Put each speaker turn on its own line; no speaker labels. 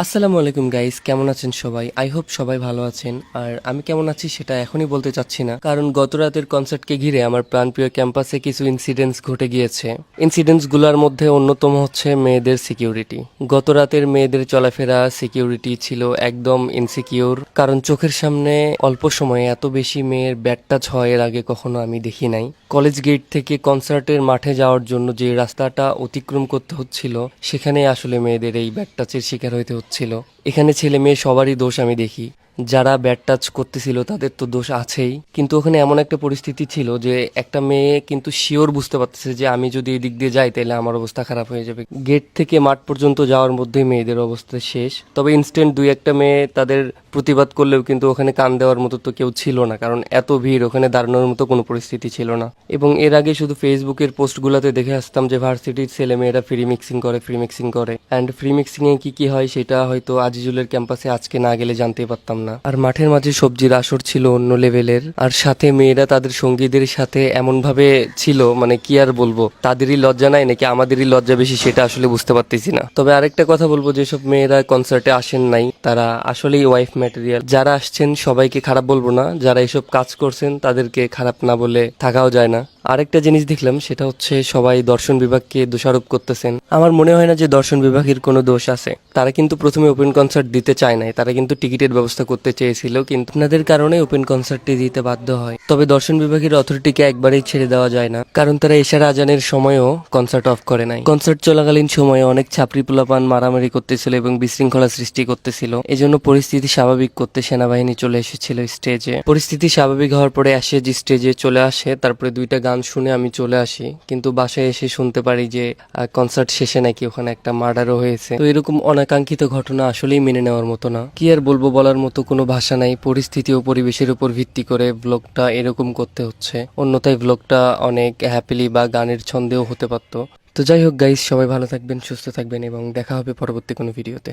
আসসালামু আলাইকুম গাইস, কেমন আছেন সবাই? আই হোপ সবাই ভালো আছেন। আর আমি কেমন আছি সেটা এখনই বলতে চাচ্ছি না, কারণ গত রাতের কনসার্টকে ঘিরে আমার প্রাণপ্রিয় ক্যাম্পাসে কিছু ইনসিডেন্টস ঘটে গিয়েছে। ইনসিডেন্টস গুলার মধ্যে অন্যতম হচ্ছে মেয়েদের সিকিউরিটি। গত রাতের মেয়েদের চলাফেরা সিকিউরিটি ছিল একদম ইনসিকিউর, কারণ চোখের সামনে অল্প সময়ে এত বেশি মেয়ের ব্যাড টাচ হয় এর আগে কখনো আমি দেখি নাই। কলেজ গেট থেকে কনসার্টের মাঠে যাওয়ার জন্য যে রাস্তাটা অতিক্রম করতে হচ্ছিল, সেখানে আসলে মেয়েদের এই ব্যাড টাচের শিকার হইতে হচ্ছিল। এখানে ছেলে মেয়ে সবারই দোষ আমি দেখি। যারা ব্যাড টাচ করতেছিল তাদের তো দোষ আছেই, কিন্তু ওখানে এমন একটা পরিস্থিতি ছিল যে একটা মেয়ে কিন্তু শিওর বুঝতে পারতেছে যে আমি যদি এই দিক দিয়ে যাই তাহলে আমার অবস্থা খারাপ হয়ে যাবে। গেট থেকে মাঠ পর্যন্ত যাওয়ার মধ্যে মেয়েদের অবস্থা শেষ। তবে ইনস্ট্যান্ট দুই একটা মেয়ে তাদের প্রতিবাদ করলেও কিন্তু ওখানে কান দেওয়ার মতো তো কেউ ছিল না, কারণ এত ভিড়, ওখানে দাঁড়ানোর মতো কোনো পরিস্থিতি ছিল না। এবং এর আগে শুধু ফেসবুকের পোস্টগুলোতে দেখে আসতাম যে ভার্সিটির ছেলে মেয়েরা ফ্রি মিক্সিং করে অ্যান্ড ফ্রি মিক্সিং এ কি কি হয় সেটা হয়তো আজিজুলের ক্যাম্পাসে আজকে না গেলে জানতে পারতাম না। আর মাঠের মাঝে সবজির আসর ছিল অন্য লেভেলের, আর সাথে মেয়েরা তাদের সঙ্গীদের সাথে এমন ভাবে ছিল, মানে কি আর বলবো, তাদেরই লজ্জা নাই নাকি আমাদেরই লজ্জা বেশি সেটা আসলে বুঝতে পারতেছি না। তবে আরেকটা কথা বলবো, যেসব মেয়েরা কনসার্টে আসেন নাই তারা আসলেই ওয়াইফ ম্যাটেরিয়াল। যারা আসছেন সবাইকে খারাপ বলবো না, যারা এসব কাজ করছেন তাদেরকে খারাপ না বলে থাকাও যায় না। আরেকটা জিনিস দেখলাম, সেটা হচ্ছে সবাই দর্শন বিভাগকে দোষারোপ করতেছেন। আমার মনে হয় না যে দর্শন বিভাগের কোনো দোষ আছে। তারা কিন্তু প্রথমে ওপেন কনসার্ট দিতে চায় নাই, তারা কিন্তু টিকিটের ব্যবস্থা করতে চেয়েছিল, কিন্তু আপনাদের কারণে ওপেন কনসার্টটি দিতে বাধ্য হয়। তবে দর্শন বিভাগের অথরিটিকে একবারেই ছেড়ে দেওয়া যায় না, কারণ তারা এশারা আজানের সময়ও কনসার্ট অফ করে নাই। কনসার্ট চলাকালীন সময়ে অনেক ছাপরি পোলাপান মারামারি করতেছিল এবং বিশৃঙ্খলা সৃষ্টি করতেছিল। এজন্য পরিস্থিতি স্বাভাবিক করতে সেনাবাহিনী চলে এসেছিল স্টেজে। পরিস্থিতি স্বাভাবিক হওয়ার পরে অ্যাশেজ স্টেজে চলে আসে, তারপরে দুইটা গান শুনে আমি চলে আসি, কিন্তু বাসায় এসে শুনতে পারি যে কনসার্ট শেষে নাকি ওখানে একটা মার্ডারও হয়েছে। তো এরকম অনাকাঙ্ক্ষিত ঘটনা আসলেই মেনে নেওয়ার মতো না। কি আর বলবো, বলার মতো কোনো ভাষা নাই। পরিস্থিতি ও পরিবেশের উপর ভিত্তি করে ব্লগটা এরকম করতে হচ্ছে, অন্যথায় ব্লগটা অনেক হ্যাপিলি বা গানের ছন্দেও হতে পারতো। তো যাই হোক গাইস, সবাই ভালো থাকবেন, সুস্থ থাকবেন এবং দেখা হবে পরবর্তী কোনো ভিডিওতে।